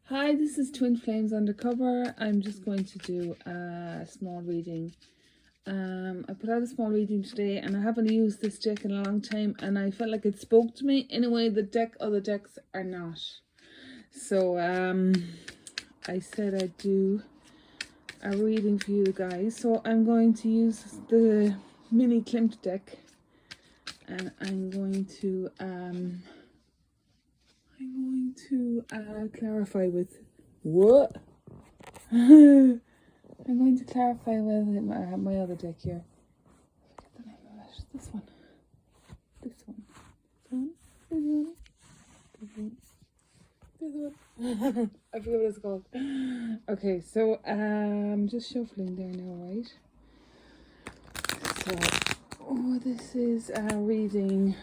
Hi, this is Twin Flames Undercover. I'm just going to do a small reading. I put out a small reading today and I haven't used this deck in a long time and I felt like it spoke to me in a way the other decks are not. So I said I'd do a reading for you guys. So I'm going to use the mini Klimt deck and I'm going to clarify with what? I'm going to clarify with my other deck here. I forget the name of it. This one. This one. I forget what it's called. Okay, so I'm just shuffling there now, right? So, this is a reading,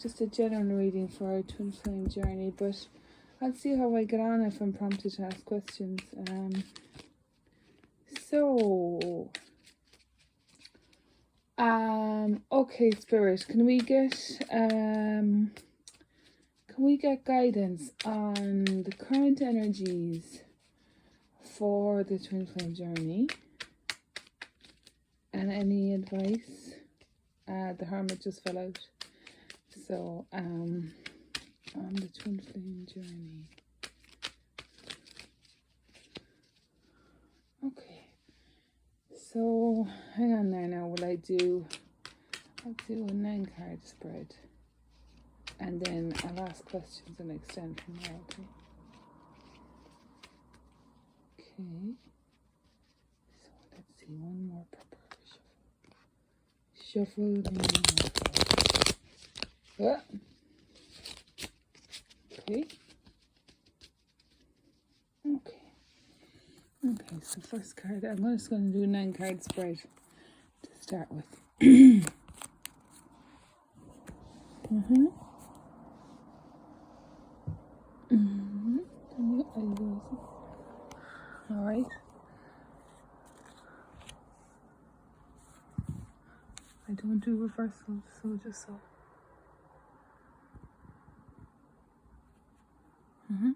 just a general reading for our twin flame journey, but I'll see how I get on if I'm prompted to ask questions. Okay, Spirit, can we get guidance on the current energies for the twin flame journey and any advice? The Hermit just fell out. So, on the twin flame journey. Okay. So, hang on there now. I'll do a 9-card spread. And then I'll ask questions and extend from there, okay? Okay. So, let's see. One more proper shuffle. What? Okay. Okay, so first card, I'm just going to do a 9-card spread to start with. Alright. I don't do reversals, so just so. Okay.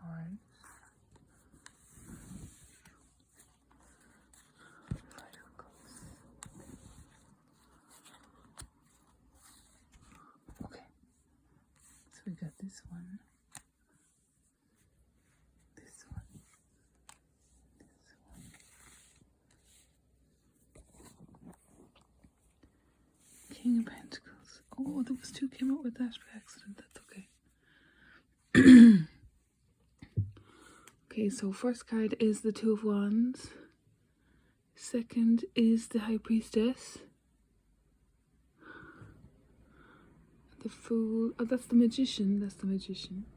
Alright. Okay. So we got this one. This one. This one. King of Pentacles. Oh, there was 2 came out with that by accident. That's okay. Okay, so first card is the 2 of Wands. Second is the High Priestess. The Fool. Oh, that's the Magician. That's the Magician.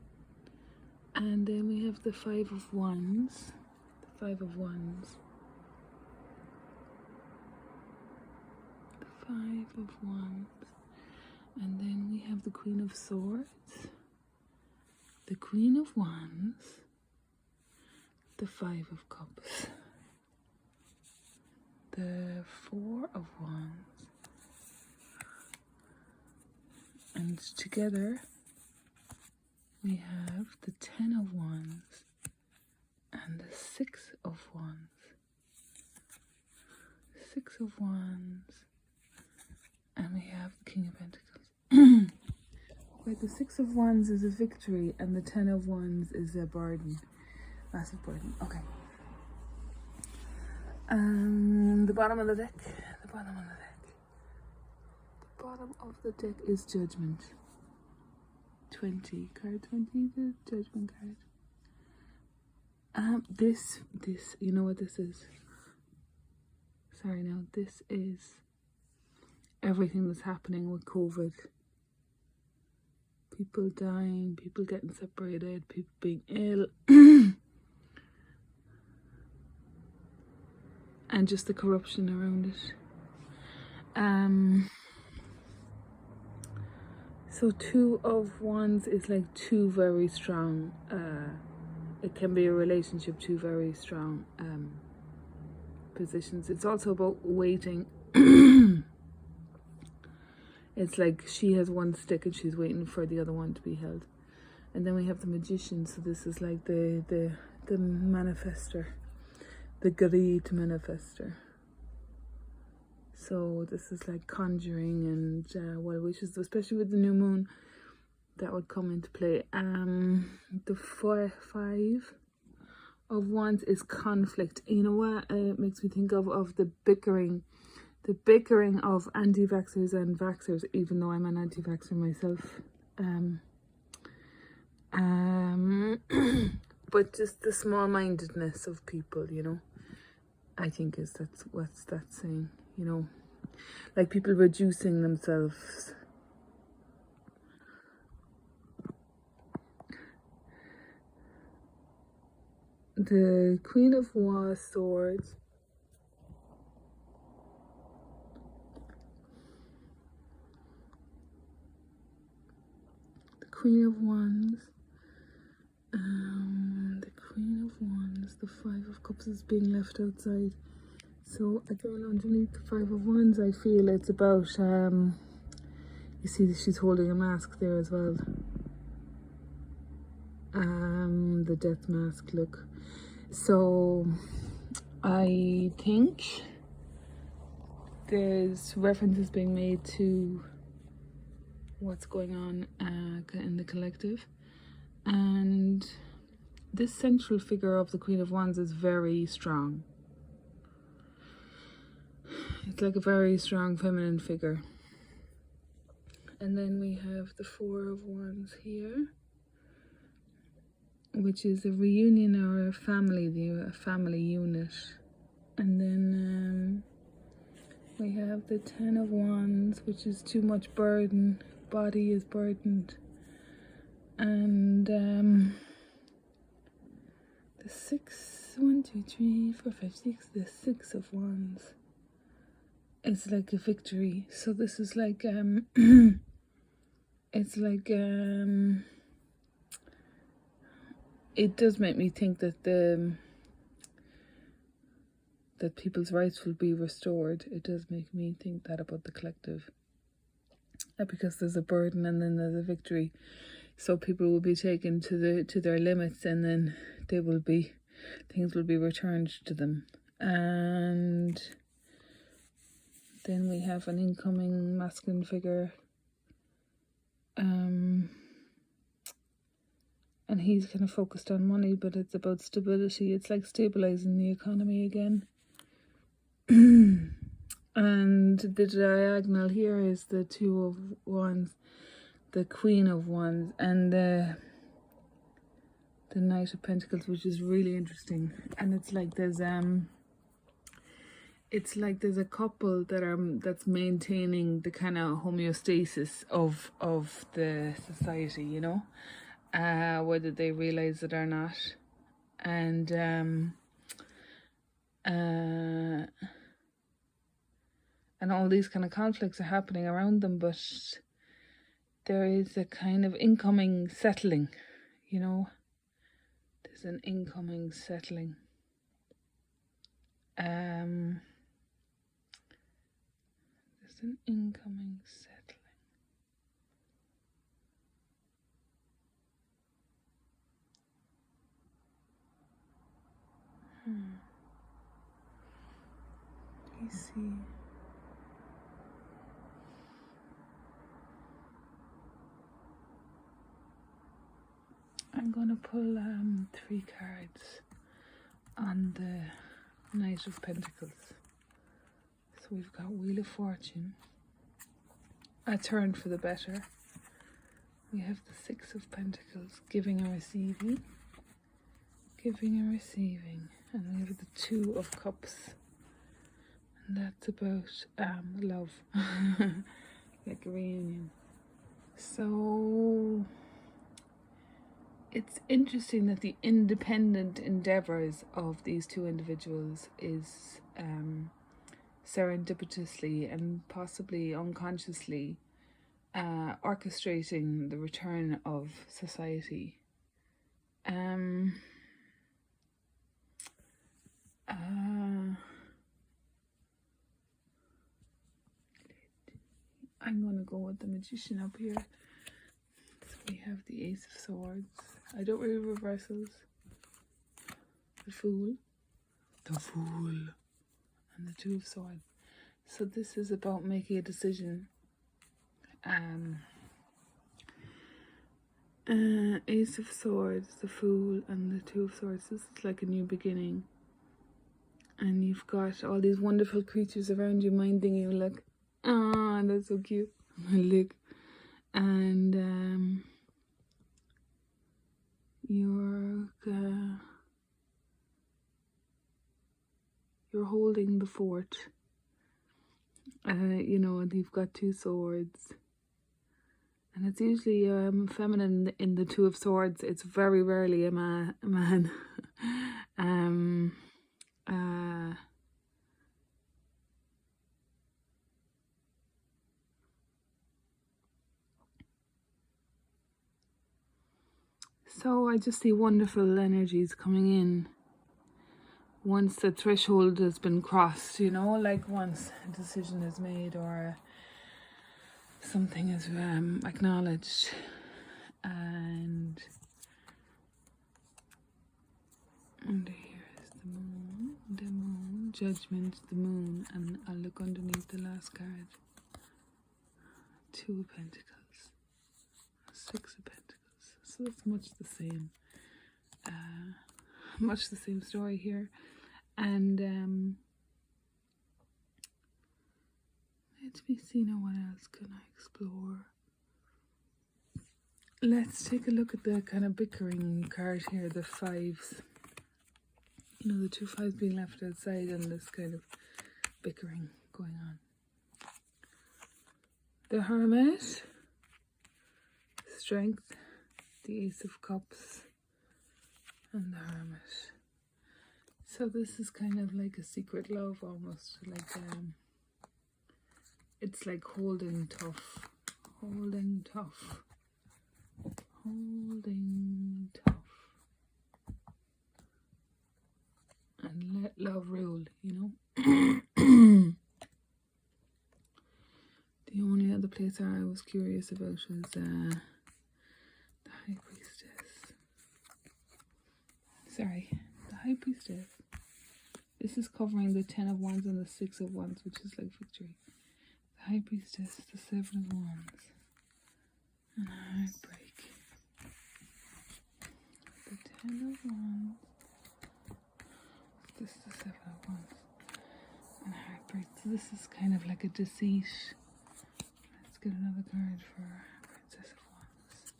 And then we have the 5 of Wands. The 5 of Wands. The 5 of Wands. And then we have the Queen of Swords. The Queen of Wands. The 5 of Cups. The 4 of Wands. And together we have the 10 of Wands and the 6 of Wands. 6 of Wands. And we have the King of Pentacles. Wait, the 6 of Wands is a victory and the 10 of Wands is a burden. Massive burden. Okay. The bottom of the deck. The bottom of the deck. The bottom of the deck is Judgment. 20. Card 20, the Judgment card. This, you know what this is? Sorry, no, this is everything that's happening with COVID. People dying, people getting separated, people being ill. And just the corruption around it. So 2 of Wands is like 2 very strong. It can be a relationship, 2 very strong positions. It's also about waiting. It's like she has one stick and she's waiting for the other one to be held. And then we have the magician. So this is like the manifester, the great manifester. So this is like conjuring and well wishes, especially with the new moon, that would come into play. The 5 of Wands is conflict. You know what it makes me think of the bickering of anti-vaxxers and vaxxers, even though I'm an anti-vaxxer myself. But just the small-mindedness of people, you know, I think that's what's that saying, you know, like people reducing themselves. The Queen of Swords. The Queen of Wands. The Queen of Wands. The 5 of Cups is being left outside. So again, underneath the 5 of Wands, I feel it's about, you see that she's holding a mask there as well. The death mask, look. So I think there's references being made to what's going on in the collective. And this central figure of the Queen of Wands is very strong. It's like a very strong feminine figure. And then we have the 4 of Wands here, which is a reunion or a family unit. And then we have the 10 of Wands, which is too much burden. Body is burdened. And the 6, 1, 2, 3, 4, 5, 6, the 6 of Wands. It's like a victory. So this is like it's like it does make me think that that people's rights will be restored. It does make me think that about the collective. Because there's a burden and then there's a victory. So people will be taken to their limits, and then things will be returned to them. And then we have an incoming masculine figure. And he's kind of focused on money, but it's about stability. It's like stabilizing the economy again. And the diagonal here is the 2 of Wands, the Queen of Wands, and the Knight of Pentacles, which is really interesting. And it's like there's a couple that's maintaining the kind of homeostasis of the society, you know, whether they realize it or not. And all these kind of conflicts are happening around them, but there is a kind of incoming settling, you know. There's an incoming settling. There's an incoming settling. Let me see. I'm gonna pull 3 cards on the Knight of Pentacles. So we've got Wheel of Fortune, a turn for the better. We have the 6 of Pentacles, giving and receiving. Giving and receiving. And we have the 2 of Cups. And that's about love. Like a reunion. So it's interesting that the independent endeavours of these 2 individuals is serendipitously and possibly unconsciously orchestrating the return of society. I'm going to go with the Magician up here. So we have the Ace of Swords. I don't really reversals. The Fool. The Fool. And the Two of Swords. So this is about making a decision. Ace of Swords, the Fool, and the Two of Swords. This is like a new beginning. And you've got all these wonderful creatures around you minding you, like, ah, that's so cute. Look. And you're holding the fort. You know, and you've got two swords. And it's usually feminine in the Two of Swords. It's very rarely a man. So I just see wonderful energies coming in once the threshold has been crossed, you know, like once a decision is made or something is acknowledged. And here is the moon, judgment, the moon, and I'll look underneath the last card. Two of Pentacles, Six of Pentacles. So it's much the same story here. And let me see now, what else can I explore? Let's take a look at the kind of bickering card here, the fives. You know, the two fives being left outside and this kind of bickering going on. The Hermit, Strength, the Ace of Cups, and the Hermit. So this is kind of like a secret love almost, like it's like holding tough, holding tough, holding tough, and let love rule, you know. The only other place I was curious about was the High Priestess. Sorry, the High Priestess. This is covering the 10 of Wands and the 6 of Wands, which is like victory. The High Priestess, the 7 of Wands, and heartbreak. The 10 of Wands. This is the 7 of Wands, and heartbreak. So this is kind of like a deceit. Let's get another card for Princess of Wands.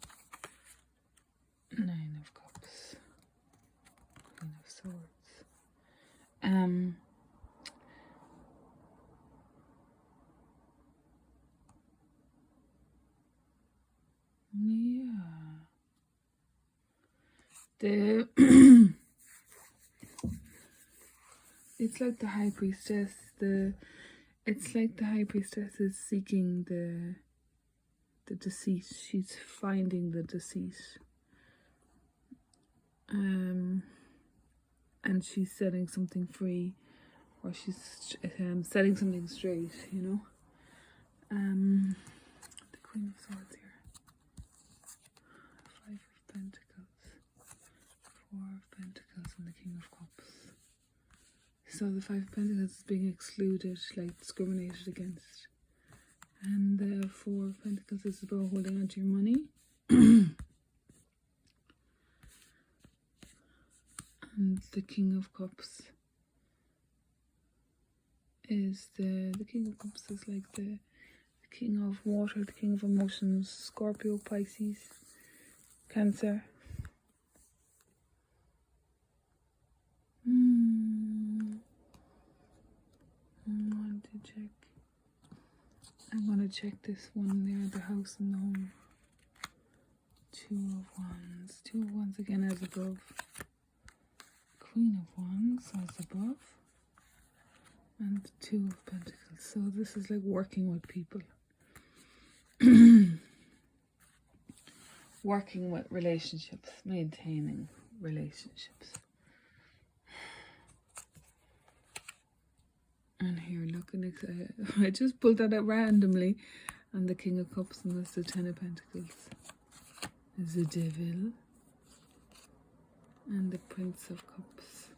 9 of Cups. Queen of Swords. Yeah. It's like the High Priestess. It's like the High Priestess is seeking the deceit. She's finding the deceit. And she's setting something free, or she's setting something straight, you know. The Queen of Swords here. 5 of Pentacles, 4 of Pentacles, and the King of Cups. So the 5 of Pentacles is being excluded, like discriminated against. And the 4 of Pentacles is about holding on to your money. And the King of Cups is the King of Cups is like the King of Water, the King of Emotions, Scorpio, Pisces, Cancer. I want to check this one there, the house and the home. 2 of Wands. 2 of Wands again as above. Queen of Wands as above. And 2 of Pentacles. So this is like working with people. Working with relationships. Maintaining relationships. And here, look, I just pulled that out randomly. And the King of Cups, and that's the Ten of Pentacles. The Devil. And the Prince of Cups.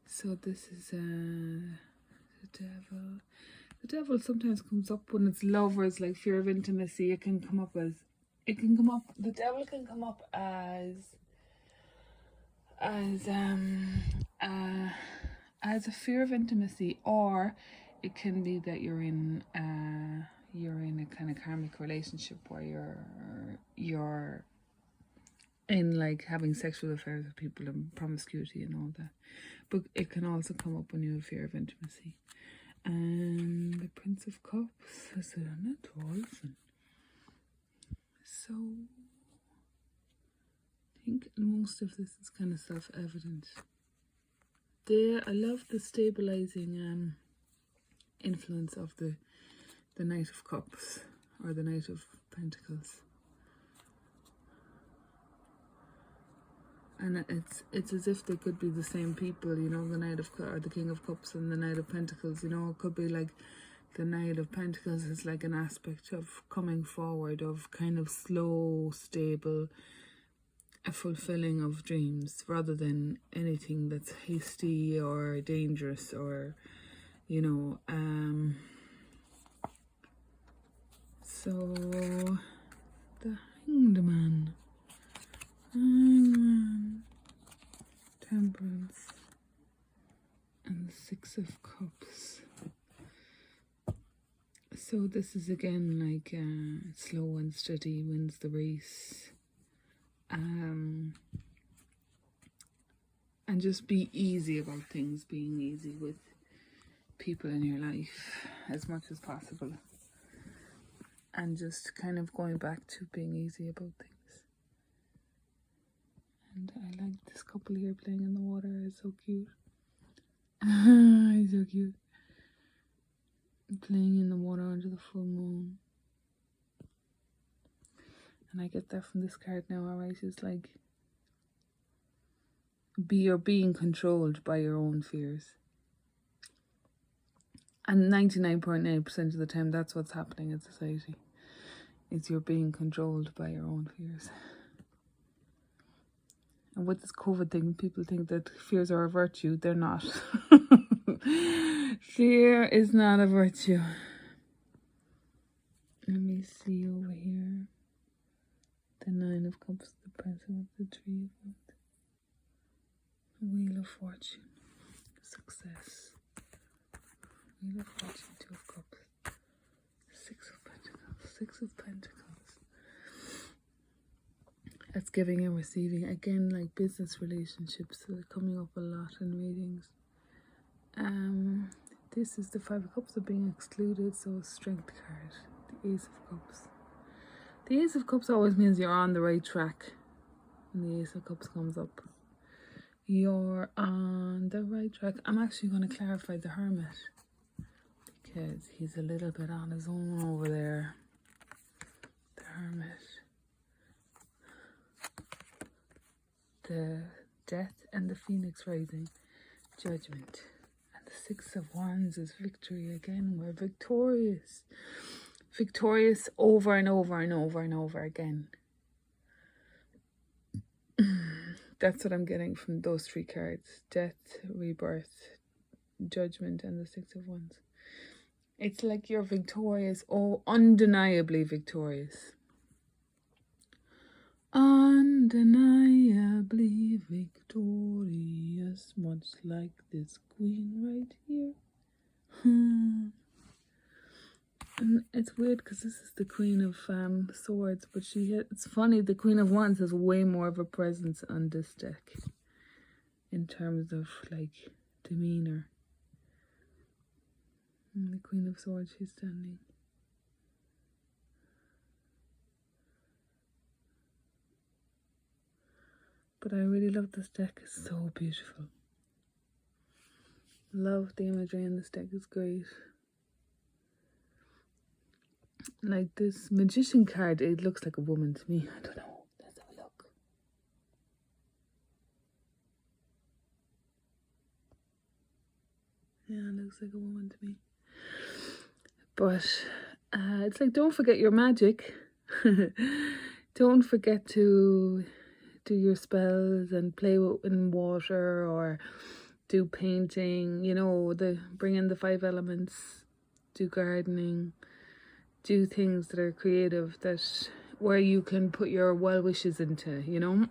So this is the Devil. The Devil sometimes comes up when it's lovers, like fear of intimacy. It can come up as, the Devil can come up as a fear of intimacy, or it can be that you're in a kind of karmic relationship where you're in like having sexual affairs with people and promiscuity and all that. But it can also come up when you have fear of intimacy. And the Prince of Cups is a dolphin. So I think most of this is kind of self-evident. I love the stabilizing influence of the Knight of Cups or the Knight of Pentacles. And it's as if they could be the same people, you know, the Knight of or the King of Cups and the Knight of Pentacles. You know, it could be like the Knight of Pentacles is like an aspect of coming forward, of kind of slow, stable, a fulfilling of dreams, rather than anything that's hasty or dangerous or, you know. So the Hanged Man. Temperance, and the Six of Cups. So this is again like slow and steady wins the race. And just be easy about things, being easy with people in your life as much as possible. And just kind of going back to being easy about things. And I like this couple here playing in the water. It's so cute. It's so cute. Playing in the water under the full moon. And I get that from this card now, alright? It's like, you're being controlled by your own fears. And 99.9% of the time, that's what's happening in society. Is you're being controlled by your own fears. And with this COVID thing, people think that fears are a virtue. They're not. Fear is not a virtue. Let me see over here. The Nine of Cups, the President, the Tree of Wood. Wheel of Fortune. Success. Wheel of Fortune, Two of Cups. Six of Pentacles. Six of Pentacles. That's giving and receiving. Again, like business relationships. So they're coming up a lot in readings. This is the Five of Cups of being excluded. So a strength card. The Ace of Cups. The Ace of Cups always means you're on the right track. When the Ace of Cups comes up, you're on the right track. I'm actually going to clarify the Hermit, because he's a little bit on his own over there. The Hermit. The Death and the Phoenix Rising. Judgment. And the Six of Wands is victory again. We're victorious. Victorious over and over and over and over again. That's what I'm getting from those three cards. Death, rebirth, judgment, and the Six of Wands. It's like you're victorious. Oh, undeniably victorious. Undeniably victorious. Much like this queen right here. And it's weird because this is the Queen of Swords, but it's funny, the Queen of Wands has way more of a presence on this deck in terms of like demeanor. And the Queen of Swords, she's standing. But I really love this deck. It's so beautiful. Love the imagery in this deck. It's great. Like this Magician card, it looks like a woman to me. I don't know. Let's have a look. Yeah, it looks like a woman to me. But It's like, don't forget your magic. Don't forget to do your spells and play in water or do painting, you know, bring in the 5 elements, do gardening, do things that are creative, that where you can put your well wishes into, you know.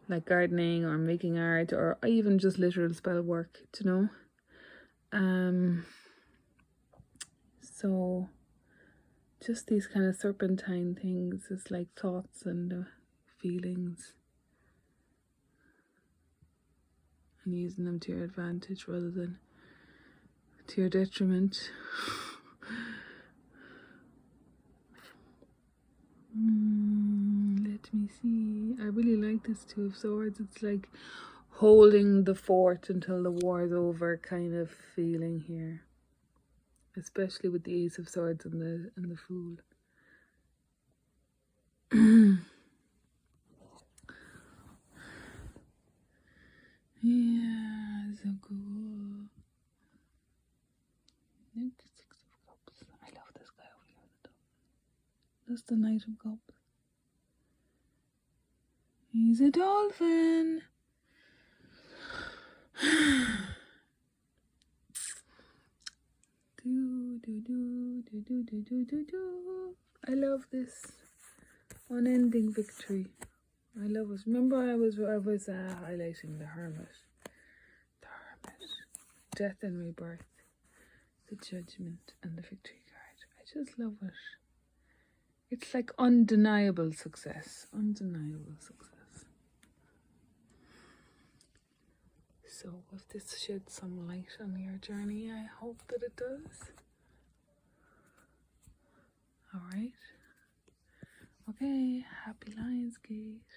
Like gardening or making art or even just literal spell work, you know. So just these kind of serpentine things is like thoughts and feelings, and using them to your advantage rather than to your detriment. Let me see. I really like this Two of Swords. It's like holding the fort until the war's over kind of feeling here. Especially with the Ace of Swords and the Fool. Yeah, so cool. Six of Cups. I love this guy over here at the top. That's the Knight of Cups. He's a dolphin. I love this unending victory. I love it. Remember, I was highlighting the Hermit, Death and Rebirth, the Judgment, and the Victory card. I just love it. It's like undeniable success. Undeniable success. So if this sheds some light on your journey, I hope that it does. Alright. Okay, happy Lionsgate.